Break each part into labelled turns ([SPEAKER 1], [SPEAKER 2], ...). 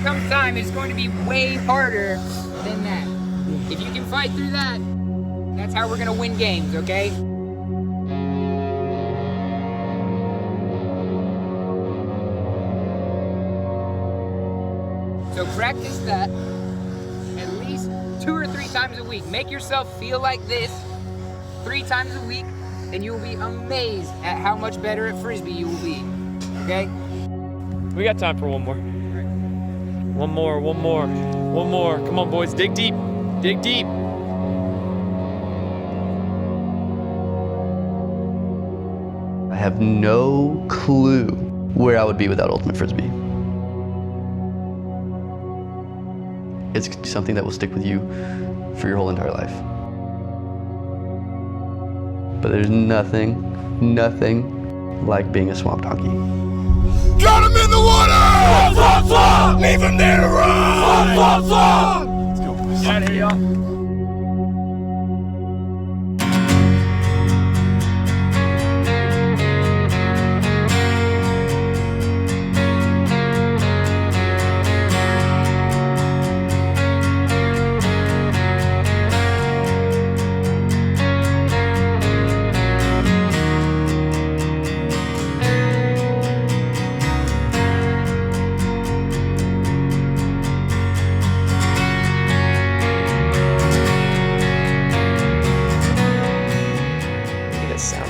[SPEAKER 1] it comes time, it's going to be way harder than that. If you can fight through that, that's how we're gonna win games, okay? So practice that at least 2 or 3 times a week. Make yourself feel like this 3 times a week, and you will be amazed at how much better at Frisbee you will be, okay?
[SPEAKER 2] We got time for one more. One more. Come on, boys, dig deep. Dig deep.
[SPEAKER 3] I have no clue where I would be without Ultimate Frisbee. It's something that will stick with you for your whole entire life. But there's nothing like being a swamp donkey.
[SPEAKER 4] Got him in the water! Flop, flop! Leave him there to run! Flop, flop, flop! Let's go. Get out of here, y'all.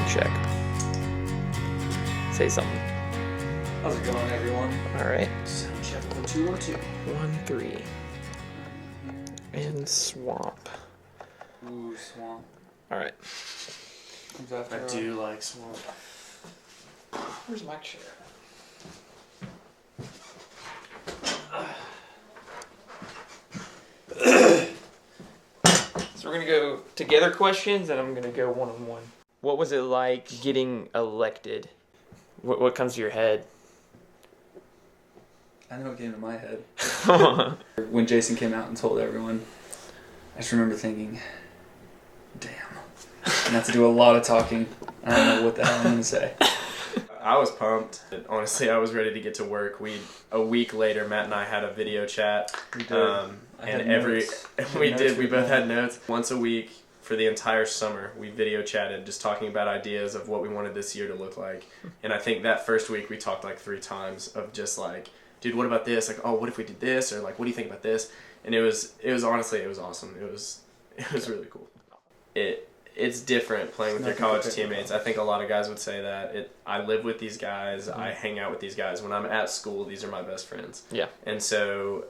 [SPEAKER 2] Check. Say something.
[SPEAKER 5] How's it going, everyone?
[SPEAKER 2] All right.
[SPEAKER 5] Sound check 1 2 1 2.
[SPEAKER 2] 1 3. And swamp.
[SPEAKER 5] Ooh, swamp.
[SPEAKER 2] All right.
[SPEAKER 5] Comes after
[SPEAKER 6] I do like swamp.
[SPEAKER 5] Where's my chair?
[SPEAKER 2] So we're gonna go together questions, and I'm gonna go one-on-one. What was it like getting elected? What comes to your head?
[SPEAKER 5] I know what came to my head. When Jason came out and told everyone, I just remember thinking, damn. And I have to do a lot of talking. I don't know what the hell I'm going to say.
[SPEAKER 6] I was pumped. Honestly, I was ready to get to work. A week later, Matt and I had a video chat.
[SPEAKER 5] We did.
[SPEAKER 6] We both had notes. Once a week for the entire summer, we video chatted, just talking about ideas of what we wanted this year to look like. And I think that first week we talked like 3 times of just like, dude, what about this? Like, oh, what if we did this? Or like, what do you think about this? And it was honestly, it was awesome. It was really cool. It's different playing with your college teammates. I think a lot of guys would say that. I live with these guys. Mm-hmm. I hang out with these guys. When I'm at school, these are my best friends. Yeah. And so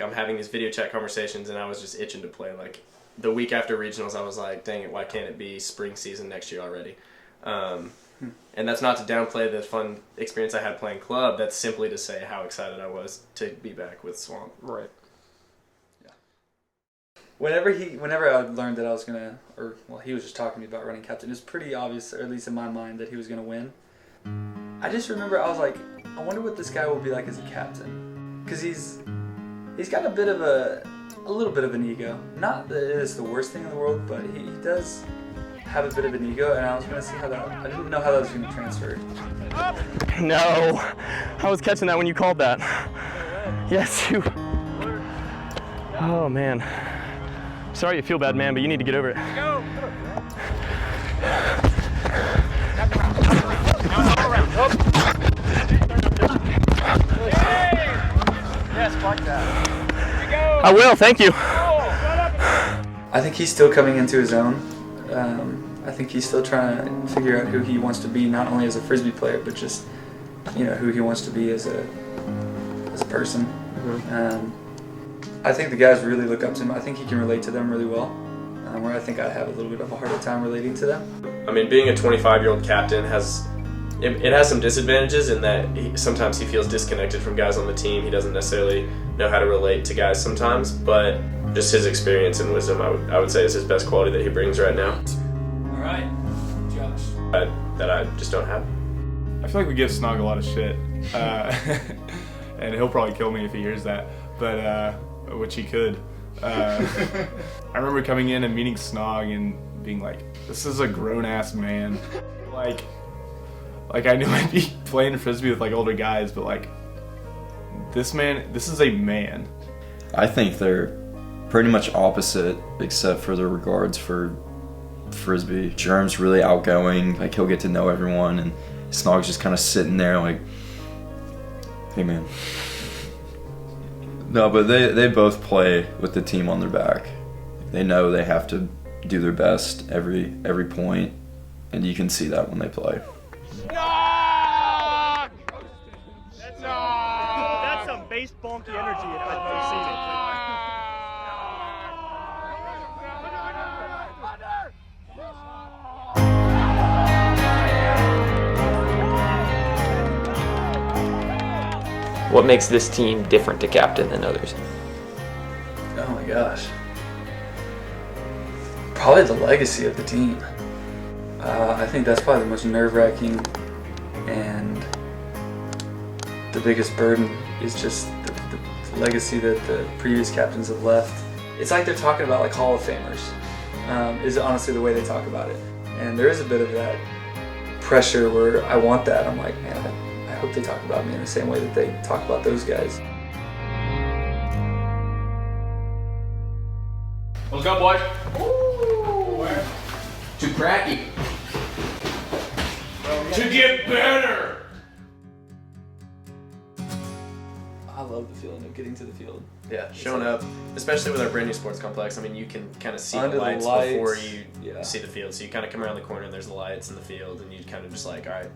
[SPEAKER 6] I'm having these video chat conversations, and I was just itching to play. Like the week after regionals, I was like, dang it, why can't it be spring season next year already? And that's not to downplay the fun experience I had playing club. That's simply to say how excited I was to be back with Swamp.
[SPEAKER 2] Right.
[SPEAKER 5] Yeah. Whenever I learned that I was gonna, he was just talking to me about running captain, it was pretty obvious, or at least in my mind, that he was gonna win. I just remember I was like, I wonder what this guy will be like as a captain, because he's got a little bit of an ego. Not that it's the worst thing in the world, but he does have a bit of an ego, and I was going to see I didn't know how that was going to transfer.
[SPEAKER 2] No, I was catching that when you called that. Yes, you. Oh man. Sorry you feel bad, man, but you need to get over it. Go. Yes, like that. I will, thank you.
[SPEAKER 5] I think he's still coming into his own. I think he's still trying to figure out who he wants to be, not only as a Frisbee player, but just, who he wants to be as a person. Mm-hmm. I think the guys really look up to him. I think he can relate to them really well, where I think I have a little bit of a harder time relating to them.
[SPEAKER 6] I mean, being a 25-year-old captain has some disadvantages in that sometimes he feels disconnected from guys on the team. He doesn't necessarily know how to relate to guys sometimes, but just his experience and wisdom, I would say, is his best quality that he brings right now.
[SPEAKER 5] All right, Josh.
[SPEAKER 6] That I just don't have.
[SPEAKER 7] I feel like we give Snog a lot of shit, and he'll probably kill me if he hears that, but which he could. I remember coming in and meeting Snog and being like, this is a grown-ass man. Like I knew I'd be playing Frisbee with like older guys, but like this is a man.
[SPEAKER 8] I think they're pretty much opposite, except for the regards for Frisbee. Germ's really outgoing, like he'll get to know everyone, and Snog's just kind of sitting there like, hey man. No, but they both play with the team on their back. They know they have to do their best every point, and you can see that when they play.
[SPEAKER 9] That's some base bonky energy if I've ever seen it.
[SPEAKER 10] What makes this team different to captain than others?
[SPEAKER 5] Oh my gosh. Probably the legacy of the team. I think that's probably the most nerve-wracking, and the biggest burden is just the legacy that the previous captains have left. It's like they're talking about like Hall of Famers, is honestly the way they talk about it. And there is a bit of that pressure where I want that. I'm like, man, I hope they talk about me in the same way that they talk about those guys.
[SPEAKER 2] Let's go, boys.
[SPEAKER 1] Too cracky.
[SPEAKER 4] To get better.
[SPEAKER 5] I love the feeling of getting to the field.
[SPEAKER 6] Yeah, showing up, especially with our brand new sports complex. I mean, you can kind of see the
[SPEAKER 5] Under the
[SPEAKER 6] lights
[SPEAKER 5] lights,
[SPEAKER 6] before you
[SPEAKER 5] yeah.
[SPEAKER 6] see the field. So you kind of come around the corner and there's the lights in the field, and you kind of just like, all right,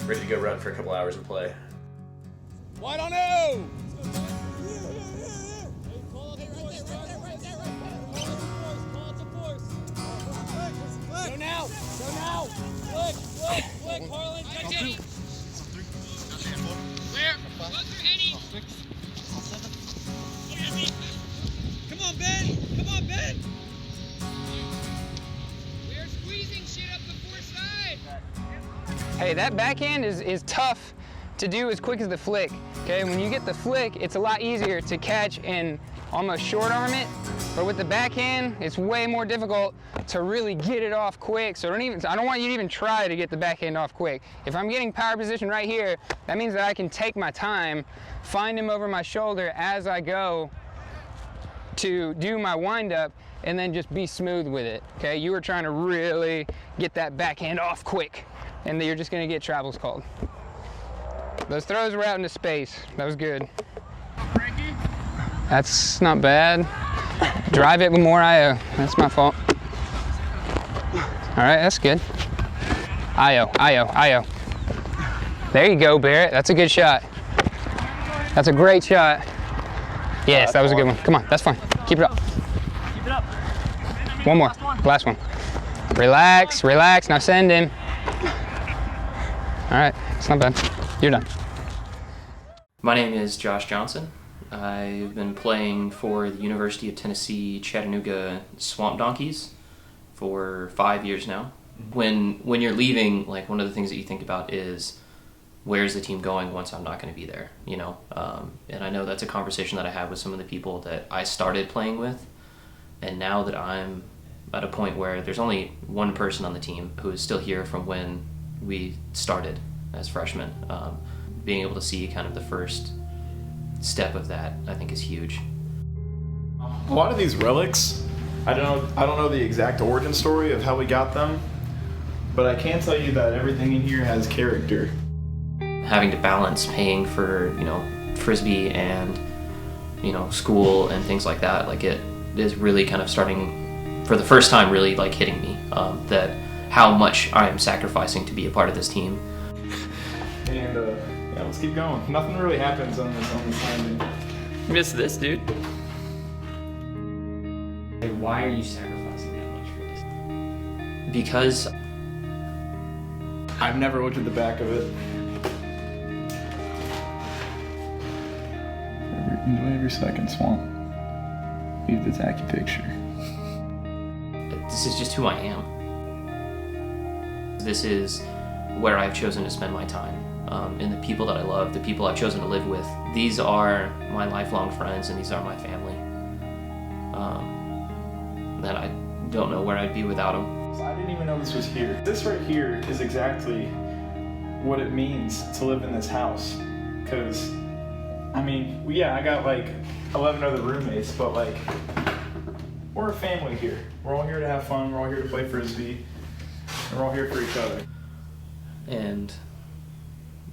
[SPEAKER 6] ready to go run for a couple hours and play.
[SPEAKER 4] Wide on you! Go now! Go now! Flick, Harlan, catch Eddie! Where? Look for Eddie! Come on, Ben! Come on, Ben! We're squeezing shit up the fore side!
[SPEAKER 1] Hey, that backhand is tough to do as quick as the flick. Okay, when you get the flick, it's a lot easier to catch and almost short arm it. But with the backhand, it's way more difficult to really get it off quick. So I don't want you to even try to get the backhand off quick. If I'm getting power position right here, that means that I can take my time, find him over my shoulder as I go to do my windup, and then just be smooth with it. Okay, you were trying to really get that backhand off quick, and then you're just gonna get travels called. Those throws were out into space. That was good. That's not bad. Drive it with more IO. That's my fault. All right, that's good. IO, IO, IO. There you go, Barrett. That's a good shot. That's a great shot. Yes, that was a good one. Come on, that's fine. Keep it up.
[SPEAKER 9] Keep it up.
[SPEAKER 1] One more. Last one. Relax, relax. Now send him. All right, it's not bad. You're done.
[SPEAKER 10] My name is Josh Johnson. I've been playing for the University of Tennessee Chattanooga SwampDonkeys for 5 years now. When you're leaving, like, one of the things that you think about is, where's the team going once I'm not going to be there, you know? And I know that's a conversation that I have with some of the people that I started playing with, and now that I'm at a point where there's only one person on the team who is still here from when we started as freshmen, being able to see kind of the first step of that, I think, is huge.
[SPEAKER 7] A lot of these relics, I don't know the exact origin story of how we got them, but I can tell you that everything in here has character.
[SPEAKER 10] Having to balance paying for, you know, Frisbee and, you know, school and things like that, like, it is really kind of starting, for the first time, really, like, hitting me, that how much I am sacrificing to be a part of this team.
[SPEAKER 7] And yeah, let's keep going. Nothing really happens on this landing.
[SPEAKER 10] Miss this, dude.
[SPEAKER 1] Why are you sacrificing that much for this?
[SPEAKER 10] Because
[SPEAKER 7] I've never looked at the back of it. Enjoy every second, Swamp. Leave the tacky picture.
[SPEAKER 10] this is just who I am. This is where I've chosen to spend my time. And the people that I love, the people I've chosen to live with, these are my lifelong friends and these are my family. That I don't know where I'd be without them.
[SPEAKER 7] I didn't even know this was here. This right here is exactly what it means to live in this house. Because I mean, I got like 11 other roommates, but like, we're a family here. We're all here to have fun. We're all here to play Frisbee. And we're all here for each other.
[SPEAKER 10] And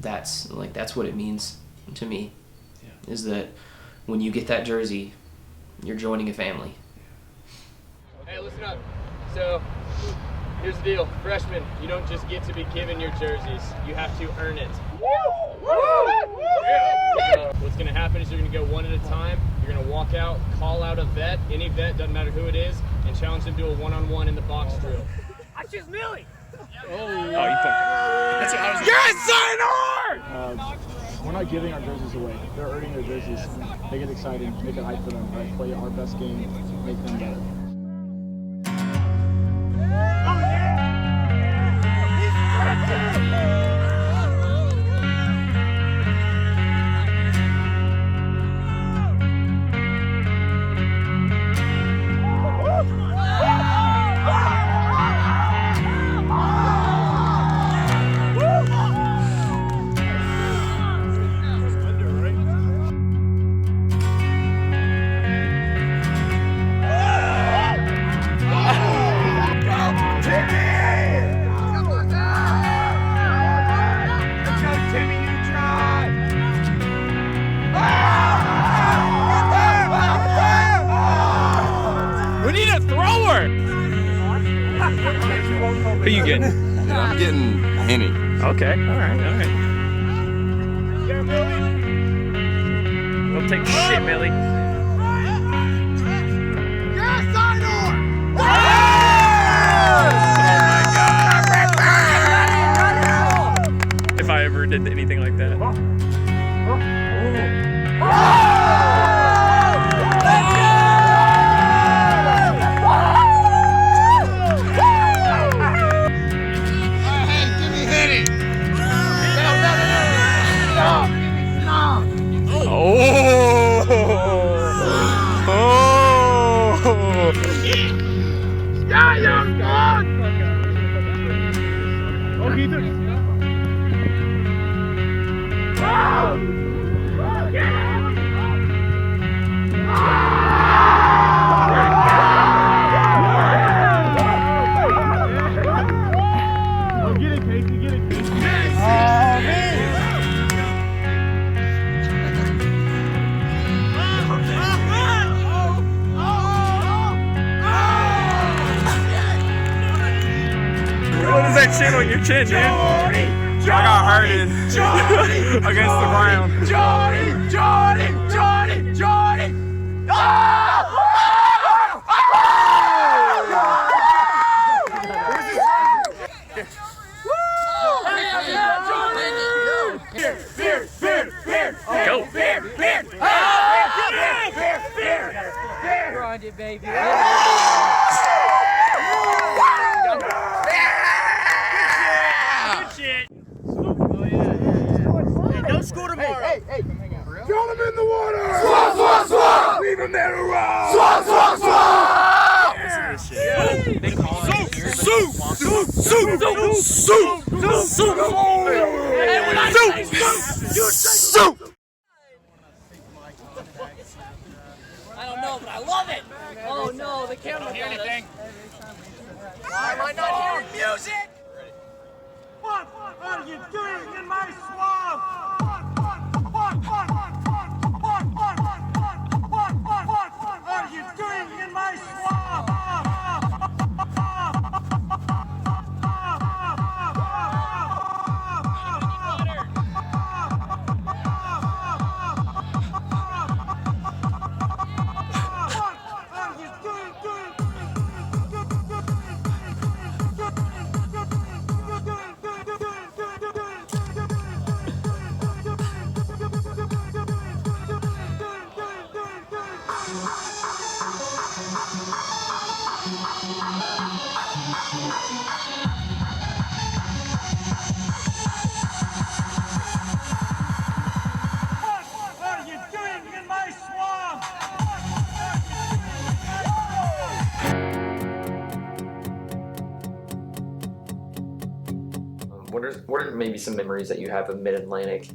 [SPEAKER 10] that's what it means to me. Yeah. Is that when you get that jersey, you're joining a family.
[SPEAKER 11] Hey, listen up. So, here's the deal. Freshmen, you don't just get to be given your jerseys. You have to earn it. So what's going to happen is you're going to go one at a time. You're going to walk out, call out a vet, any vet, doesn't matter who it is, and challenge them to a one-on-one in the box drill.
[SPEAKER 9] I choose Millie!
[SPEAKER 7] Oh, you fucking.
[SPEAKER 12] We're not giving our jerseys away. They're earning their jerseys. Make it exciting. Make it hype for them. Right? Play our best game. Make them better.
[SPEAKER 11] We need a thrower!
[SPEAKER 2] Who you getting?
[SPEAKER 4] I'm getting Henny.
[SPEAKER 2] Okay, all right. Don't take shit, Millie. If I ever did anything like that. What is that shit on your chin, dude? I got hurted against the ground. Go.
[SPEAKER 9] Grind it, baby. Don't score tomorrow. Hey.
[SPEAKER 4] Throw them in the water! Swamp, swamp, swamp! Leave them there to rot! Swamp, swamp, swamp!
[SPEAKER 11] They call it
[SPEAKER 4] Soup! Soup! Soup! Soup! Soup!
[SPEAKER 9] I don't know, but I love it. Oh no, the camera got us. Why am I not hearing music? What are you doing in my swamp? What are you doing in my swamp?
[SPEAKER 10] What are maybe some memories that you have of Mid-Atlantic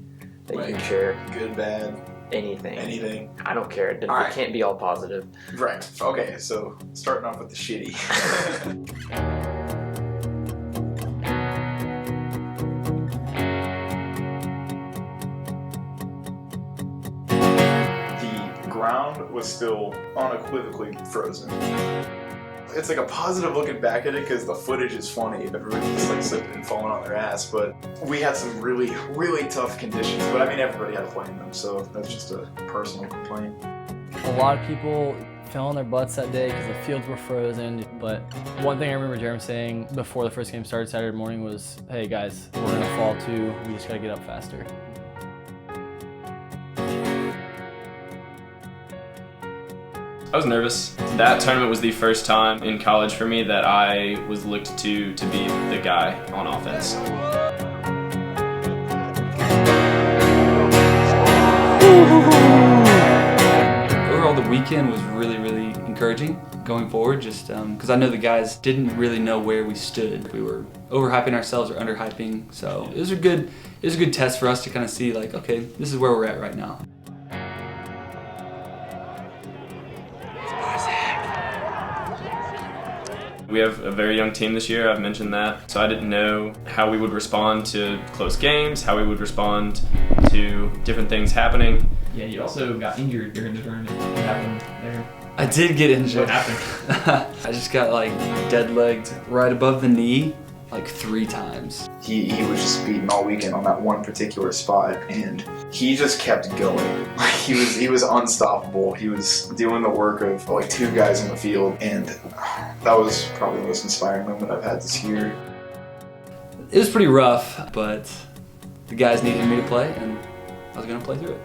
[SPEAKER 10] that you can share?
[SPEAKER 6] Good, bad.
[SPEAKER 13] Anything.
[SPEAKER 14] Anything.
[SPEAKER 13] I don't care. It
[SPEAKER 14] All right.
[SPEAKER 13] can't be all positive.
[SPEAKER 14] Right. Okay, so starting off with the shitty. The ground was still unequivocally frozen. It's like a positive looking back at it because the footage is funny. Everybody's just like slipping and falling on their ass. But we had some really, really tough conditions. But I mean, everybody had to play in them, so that's just a personal complaint.
[SPEAKER 15] A lot of people fell on their butts that day because the fields were frozen. But one thing I remember Jeremy saying before the first game started Saturday morning was, "Hey guys, we're gonna fall too. We just gotta get up faster."
[SPEAKER 6] I was nervous. That tournament was the first time in college for me that I was looked to be the guy on offense.
[SPEAKER 16] Overall, the weekend was really, really encouraging going forward, just because I know the guys didn't really know where we stood. We were overhyping ourselves or underhyping, so it was a good test for us to kind of see, like, okay, this is where we're at right now.
[SPEAKER 6] We have a very young team this year, I've mentioned that. So I didn't know how we would respond to close games, how we would respond to different things happening.
[SPEAKER 10] Yeah, you also got injured during the tournament. What happened there?
[SPEAKER 16] I did get injured.
[SPEAKER 10] What happened?
[SPEAKER 16] I just got like dead-legged right above the knee like 3 times.
[SPEAKER 14] He was just beaten all weekend on that one particular spot, and he just kept going. Like he was unstoppable. He was doing the work of like 2 guys in the field, and that was probably the most inspiring moment I've had this year.
[SPEAKER 16] It was pretty rough, but the guys needed me to play, and I was gonna play through it.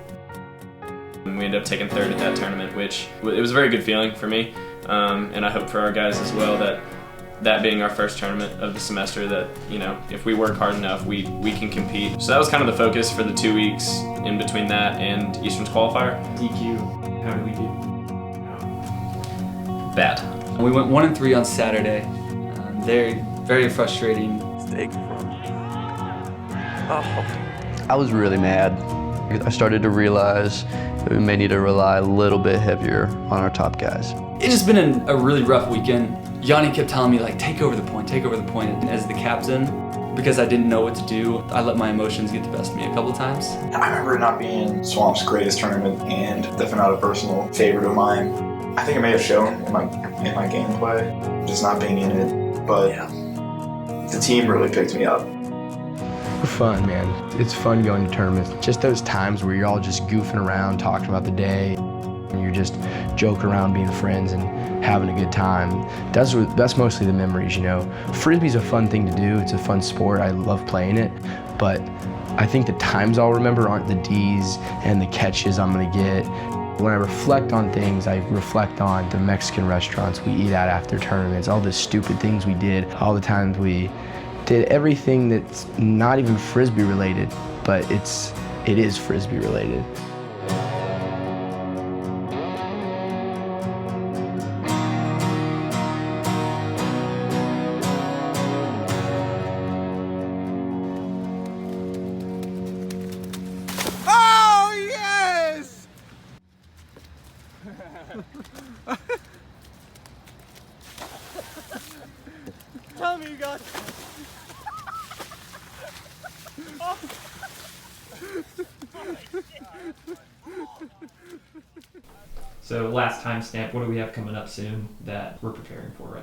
[SPEAKER 6] We ended up taking 3rd at that tournament, which it was a very good feeling for me, and I hope for our guys as well that being our first tournament of the semester, that, you know, if we work hard enough, we can compete. So that was kind of the focus for the 2 weeks in between that and Eastern's qualifier.
[SPEAKER 10] DQ, how did we do?
[SPEAKER 6] Bad.
[SPEAKER 16] We went 1-3 on Saturday. Very frustrating.
[SPEAKER 3] Steak. I was really mad. I started to realize that we may need to rely a little bit heavier on our top guys.
[SPEAKER 16] It's just been a really rough weekend. Yanni kept telling me, like, take over the point. And as the captain, because I didn't know what to do, I let my emotions get the best of me a couple times.
[SPEAKER 14] I remember it not being Swamp's greatest tournament, and definitely not a personal favorite of mine. I think it may have shown in my gameplay, just not being in it, but the team really picked me up.
[SPEAKER 17] Fun, man. It's fun going to tournaments. Just those times where you're all just goofing around, talking about the day, and you're just joking around, being friends and having a good time. That's mostly the memories, you know. Frisbee's a fun thing to do. It's a fun sport. I love playing it, but I think the times I'll remember aren't the D's and the catches I'm gonna get. When I reflect on things, I reflect on the Mexican restaurants we eat at after tournaments, all the stupid things we did, all the times we did everything that's not even Frisbee related, but it is Frisbee related.
[SPEAKER 4] Oh, yes!
[SPEAKER 9] Tell me you got
[SPEAKER 10] So last time stamp, what do we have coming up soon that we're preparing for right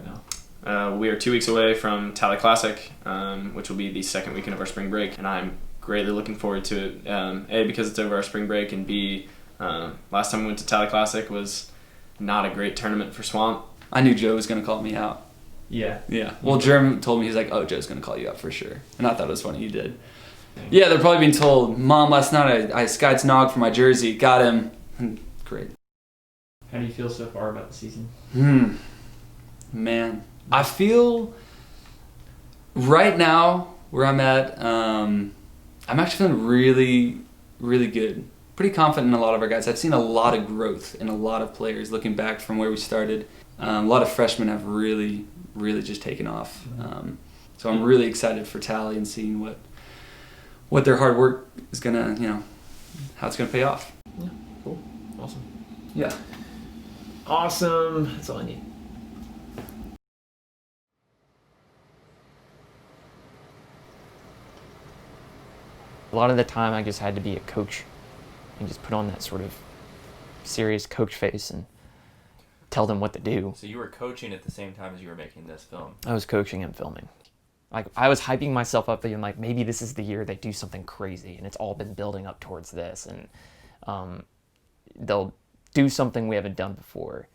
[SPEAKER 10] now?
[SPEAKER 6] We are 2 weeks away from Tally Classic, which will be the 2nd weekend of our spring break, and I'm greatly looking forward to it. A, because it's over our spring break, and B, last time we went to Tally Classic was not a great tournament for Swamp.
[SPEAKER 16] I knew Joe was going to call me out.
[SPEAKER 10] Yeah.
[SPEAKER 16] Yeah. Well, Jeremy told me, he's like, oh, Joe's going to call you out for sure. And I thought it was funny he did. Yeah, they're probably being told, Mom, last night I skied Snog for my jersey. Got him. Great.
[SPEAKER 10] How do you feel so far about the season?
[SPEAKER 16] Man. I feel right now where I'm at, I'm actually feeling really, really good. Pretty confident in a lot of our guys. I've seen a lot of growth in a lot of players looking back from where we started. A lot of freshmen have really, really just taken off. So I'm really excited for Tally and seeing what their hard work is gonna, how it's gonna pay off.
[SPEAKER 10] Yeah.
[SPEAKER 13] Awesome.
[SPEAKER 16] Yeah.
[SPEAKER 13] Awesome. That's all I need.
[SPEAKER 18] A lot of the time I just had to be a coach and just put on that sort of serious coach face and tell them what to do.
[SPEAKER 19] So you were coaching at the same time as you were making this film?
[SPEAKER 18] I was coaching and filming. Like, I was hyping myself up, being like, maybe this is the year they do something crazy, and it's all been building up towards this, and they'll do something we haven't done before.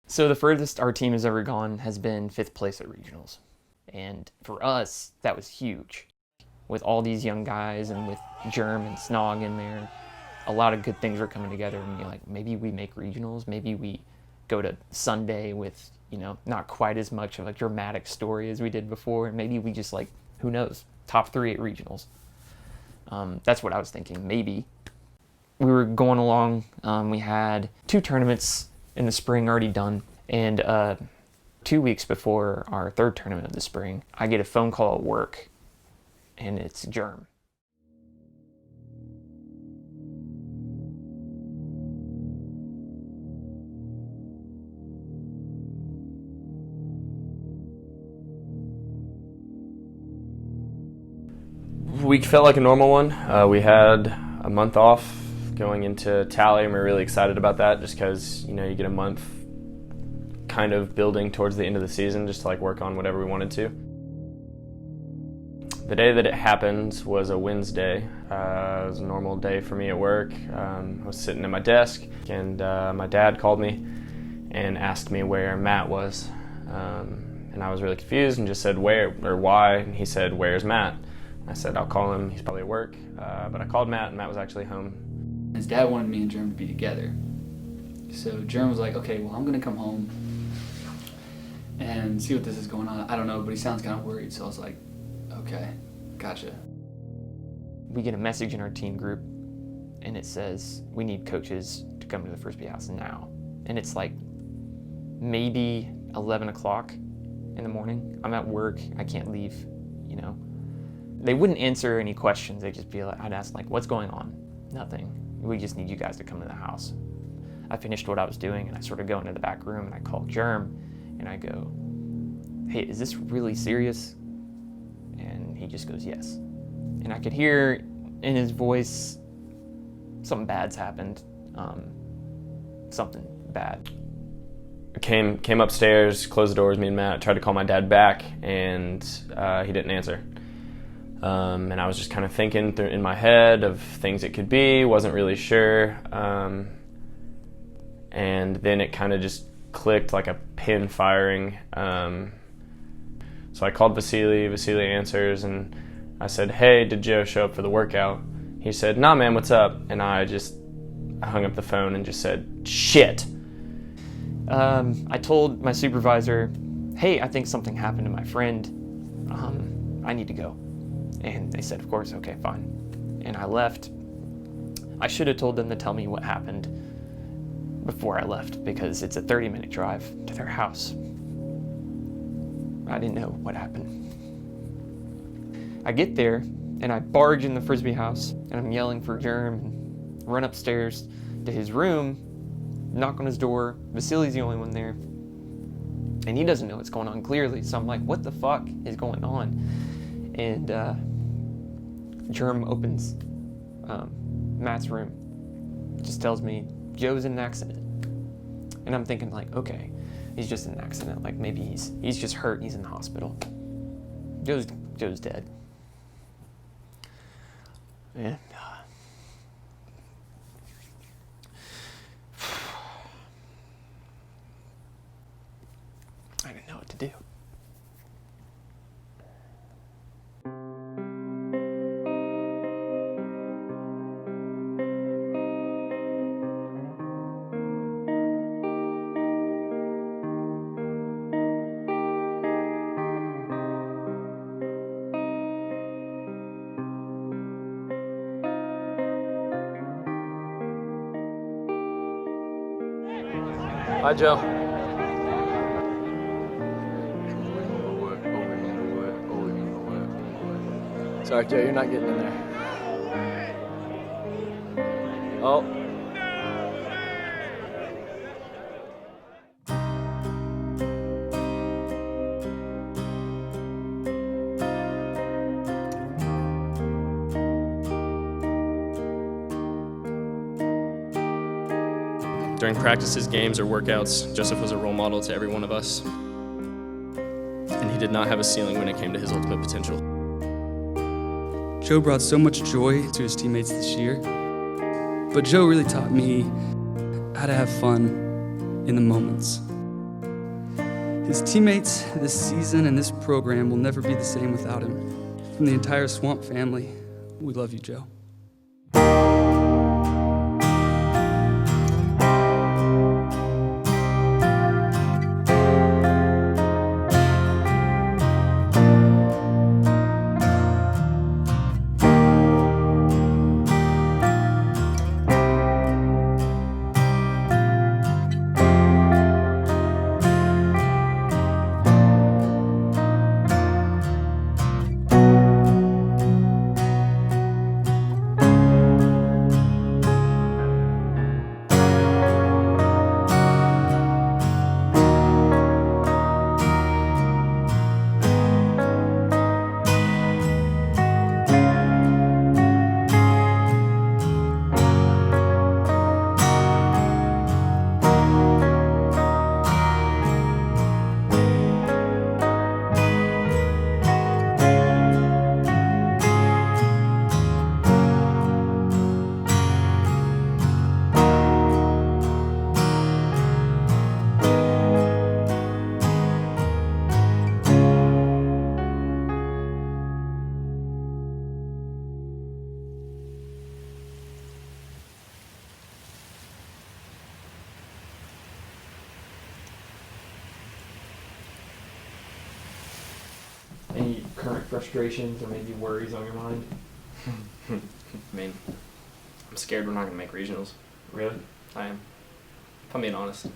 [SPEAKER 18] So the furthest our team has ever gone has been 5th place at regionals. And for us, that was huge. With all these young guys and with Germ and Snog in there, a lot of good things were coming together, and you're like, maybe we make regionals, maybe we go to Sunday with, you know, not quite as much of a dramatic story as we did before, and maybe we just, like, who knows, top 3 at regionals. That's what I was thinking, maybe. We were going along, we had 2 tournaments in the spring already done, and 2 weeks before our 3rd tournament of the spring, I get a phone call at work, and it's Germ.
[SPEAKER 2] Week felt like a normal one. We had a month off going into Tally, and we're really excited about that just because, you know, you get a month kind of building towards the end of the season just to like work on whatever we wanted to. The day that it happened was a Wednesday. It was a normal day for me at work. I was sitting at my desk, and my dad called me and asked me where Matt was. And I was really confused and just said where or why, and he said, "Where's Matt?" I said, "I'll call him, he's probably at work." But I called Matt, and Matt was actually home.
[SPEAKER 16] His dad wanted me and Germ to be together. So Germ was like, okay, well, I'm gonna come home and see what this is going on. I don't know, but he sounds kind of worried, so I was like, okay, gotcha.
[SPEAKER 18] We get a message in our team group, and it says, we need coaches to come to the Frisbee house now. And it's like maybe 11 o'clock in the morning. I'm at work, I can't leave, you know. They wouldn't answer any questions. They'd just be like, I'd ask like, what's going on? Nothing. We just need you guys to come to the house. I finished what I was doing, and I sort of go into the back room, and I call Germ, and I go, hey, is this really serious? And he just goes, yes. And I could hear in his voice, something bad's happened. Something bad.
[SPEAKER 2] Came upstairs, closed the doors, me and Matt, tried to call my dad back, and he didn't answer. And I was just kind of thinking in my head of things it could be, wasn't really sure. And then it kind of just clicked like a pin firing. So I called Vasily answers, and I said, hey, did Joe show up for the workout? He said, nah, man, what's up? And I hung up the phone and just said, shit.
[SPEAKER 18] I told my supervisor, hey, I think something happened to my friend. I need to go. And they said, of course, okay, fine. And I left. I should have told them to tell me what happened before I left, because it's a 30-minute drive to their house. I didn't know what happened. I get there, and I barge in the Frisbee house, and I'm yelling for Germ, and run upstairs to his room, knock on his door. Vasily's the only one there, and he doesn't know what's going on clearly, so I'm like, what the fuck is going on? And Germ opens Matt's room, just tells me Joe's in an accident. And I'm thinking like, okay, he's just in an accident, like maybe he's just hurt and he's in the hospital. Joe's dead. And I didn't know what to do.
[SPEAKER 15] Bye, Joe. Sorry, Joe, you're not getting in there. Oh.
[SPEAKER 2] During practices, games, or workouts, Joseph was a role model to every one of us. And he did not have a ceiling when it came to his ultimate potential.
[SPEAKER 20] Joe brought so much joy to his teammates this year, but Joe really taught me how to have fun in the moments. His teammates this season and this program will never be the same without him. From the entire Swamp family, we love you, Joe.
[SPEAKER 18] Any current frustrations or maybe worries on your mind?
[SPEAKER 2] I mean, I'm scared we're not going to make regionals.
[SPEAKER 18] Really?
[SPEAKER 2] I am. If I'm being honest.
[SPEAKER 12] Is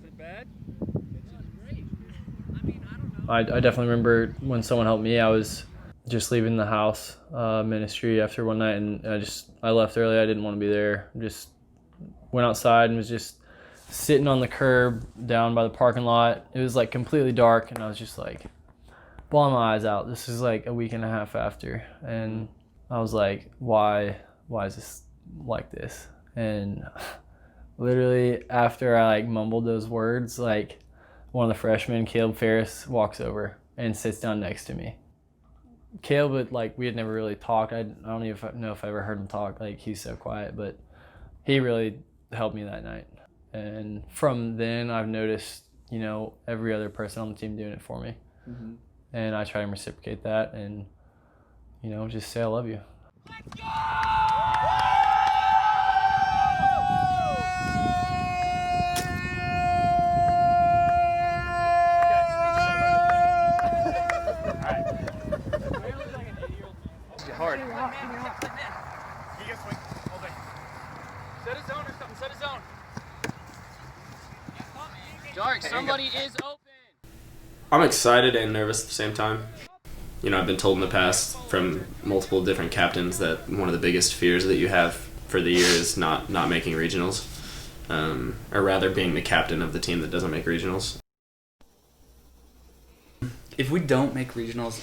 [SPEAKER 12] it bad?
[SPEAKER 15] I definitely remember when someone helped me. I was just leaving the house ministry after one night, and I left early. I didn't want to be there. Just went outside and was just sitting on the curb down by the parking lot. It was like completely dark, and I was just like bawling my eyes out. This is like a week and a half after, and I was like, why is this like this? And literally after I like mumbled those words, like one of the freshmen, Caleb Ferris, walks over and sits down next to me. Caleb, like, we had never really talked. I don't even know if I ever heard him talk. Like, he's so quiet, but he really helped me that night. And from then, I've noticed, you know, every other person on the team doing it for me.
[SPEAKER 18] Mm-hmm.
[SPEAKER 15] And I try and reciprocate that and, you know, just say I love you.
[SPEAKER 11] Hard. You get swing. Hold it. Set a zone or something. Set a zone. Dark, somebody is open.
[SPEAKER 2] I'm excited and nervous at the same time. You know, I've been told in the past from multiple different captains that one of the biggest fears that you have for the year is not making regionals, or rather being the captain of the team that doesn't make regionals.
[SPEAKER 20] If we don't make regionals,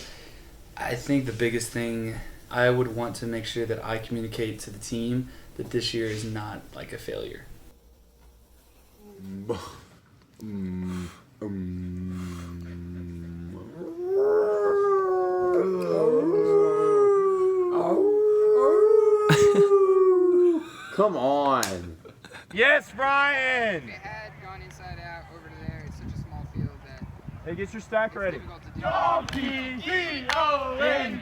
[SPEAKER 20] I think the biggest thing, I would want to make sure that I communicate to the team that this year is not like a failure.
[SPEAKER 4] Come on.
[SPEAKER 11] Yes, Brian.
[SPEAKER 1] If it had gone inside out over to there, it's such a small field that.
[SPEAKER 11] Hey, get your stack ready.
[SPEAKER 9] Donkey, D-O-N-K-E-Y.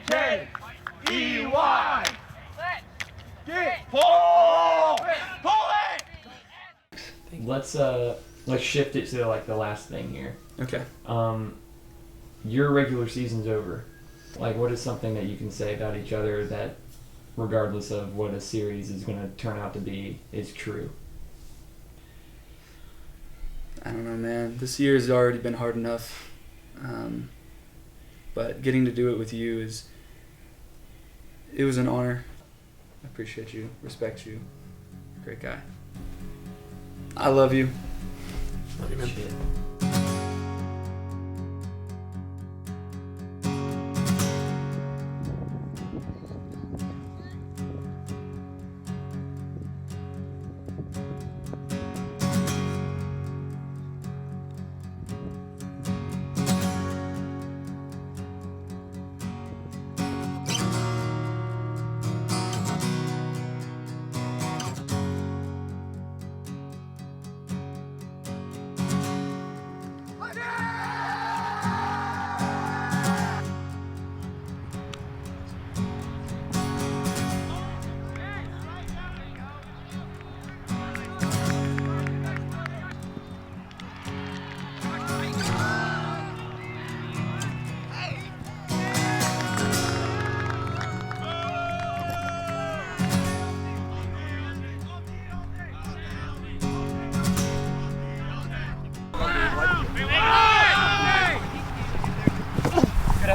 [SPEAKER 9] Get pull it.
[SPEAKER 18] Let's shift it to like the last thing here.
[SPEAKER 20] Okay.
[SPEAKER 18] Your regular season's over. Like, what is something that you can say about each other that, regardless of what a series is going to turn out to be, is true?
[SPEAKER 20] I don't know, man. This year has already been hard enough. But getting to do it with you it was an honor. I appreciate you, respect you. Great guy. I love you.
[SPEAKER 2] Love you, man.
[SPEAKER 18] Shit.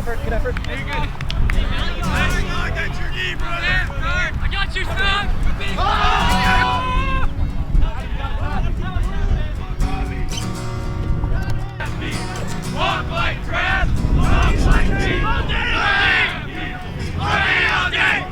[SPEAKER 13] effort, good effort. Very good.
[SPEAKER 9] That's your knee, brother. I got you, son. Walk like crap. Walk like me. All day. All day.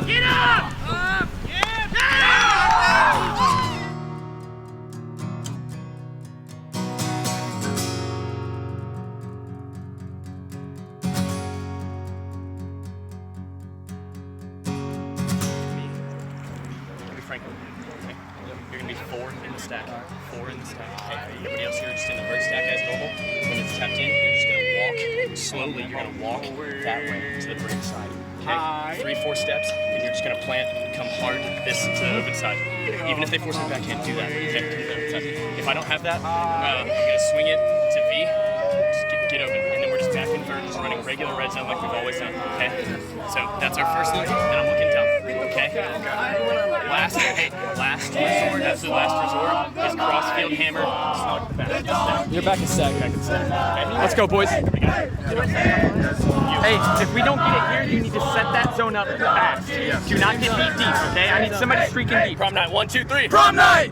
[SPEAKER 9] Get up!
[SPEAKER 11] You're gonna be 4 in the stack. 4 in the stack. Okay. Everybody else, you're just in the vert stack as normal. When it's tapped in, you're just gonna walk slowly. You're gonna walk that way to the break side. Okay. 3-4 steps, and you're just gonna plant and come hard this to the open side. Even if they force it back in, do that. Okay. To the open side. If I don't have that, I'm gonna swing it to V. Just get open, and then we're just back in vert, just running regular red zone like we've always done. Okay. So that's our first look, and I'm looking down. Okay. Last resort. That's the last resort. Is crossfield hammer. Snug the back.
[SPEAKER 15] Your back is set.
[SPEAKER 11] Okay. Let's go, boys. Hey, if we don't get it here, you need to set that zone up fast. Do not get deep, okay? I need somebody streaking deep. Prom night, 1, 2, 3. Prom night!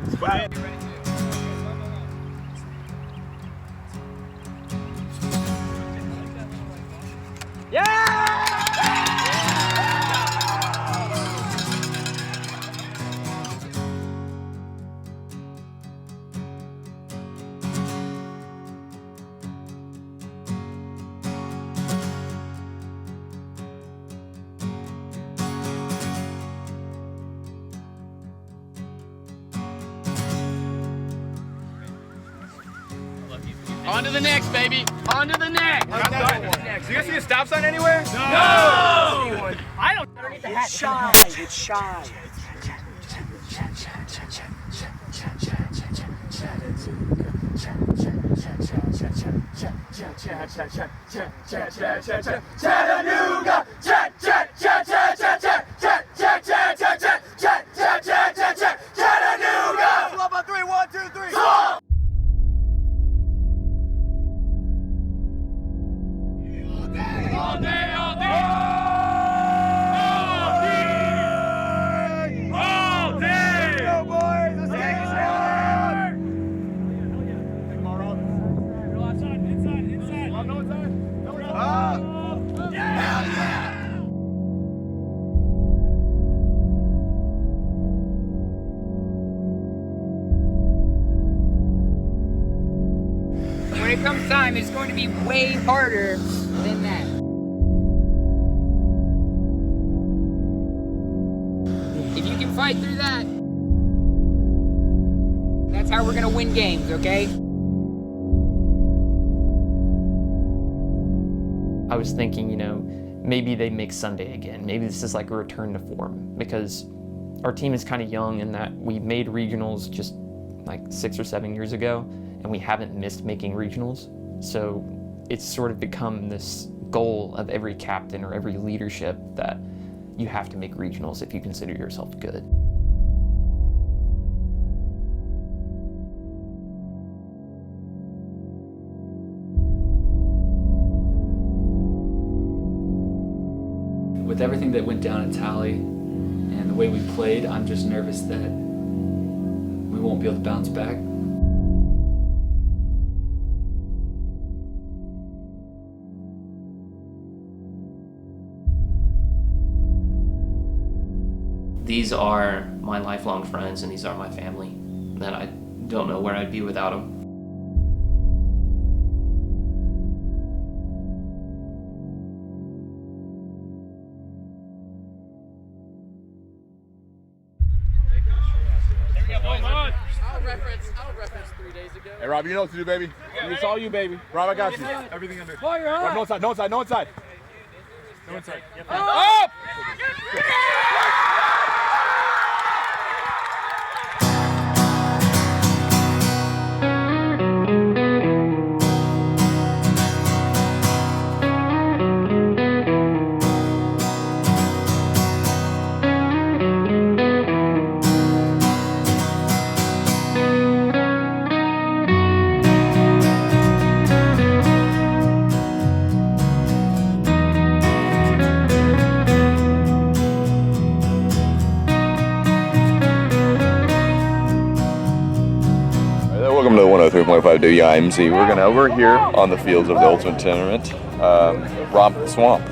[SPEAKER 11] On to the next, baby. On to the next. Do you guys see a stop sign anywhere? No! I don't.
[SPEAKER 9] It's shy. It's shy. Chattanooga! Chattanooga! Club on 3, 1, 2, 3. Swamp! All day, all day! All day! Go, boys! Let's take it down! Go outside, inside. Oh, no inside? No, no. Yeah!
[SPEAKER 1] When it comes time, it's going to be way harder than that. If you can fight through that, that's how we're gonna win games, okay?
[SPEAKER 18] I was thinking, maybe they make Sunday again. Maybe this is like a return to form, because our team is kind of young in that we made regionals just like 6 or 7 years ago, and we haven't missed making regionals. So it's sort of become this goal of every captain or every leadership that you have to make regionals if you consider yourself good.
[SPEAKER 20] with everything that went down at Tally and the way we played, I'm just nervous that we won't be able to bounce back.
[SPEAKER 10] These are my lifelong friends and these are my family that I don't know where I'd be without them.
[SPEAKER 9] I'll reference 3 days ago.
[SPEAKER 4] Hey, Rob, you know what to do, baby. It's all you, baby. Rob, I got you. Everything under. Rob, no inside, no inside, no inside. No inside. Up! Welcome to the 103.5 WIMZ. We're here on the fields of the Ultimate Tournament, Romp the Swamp.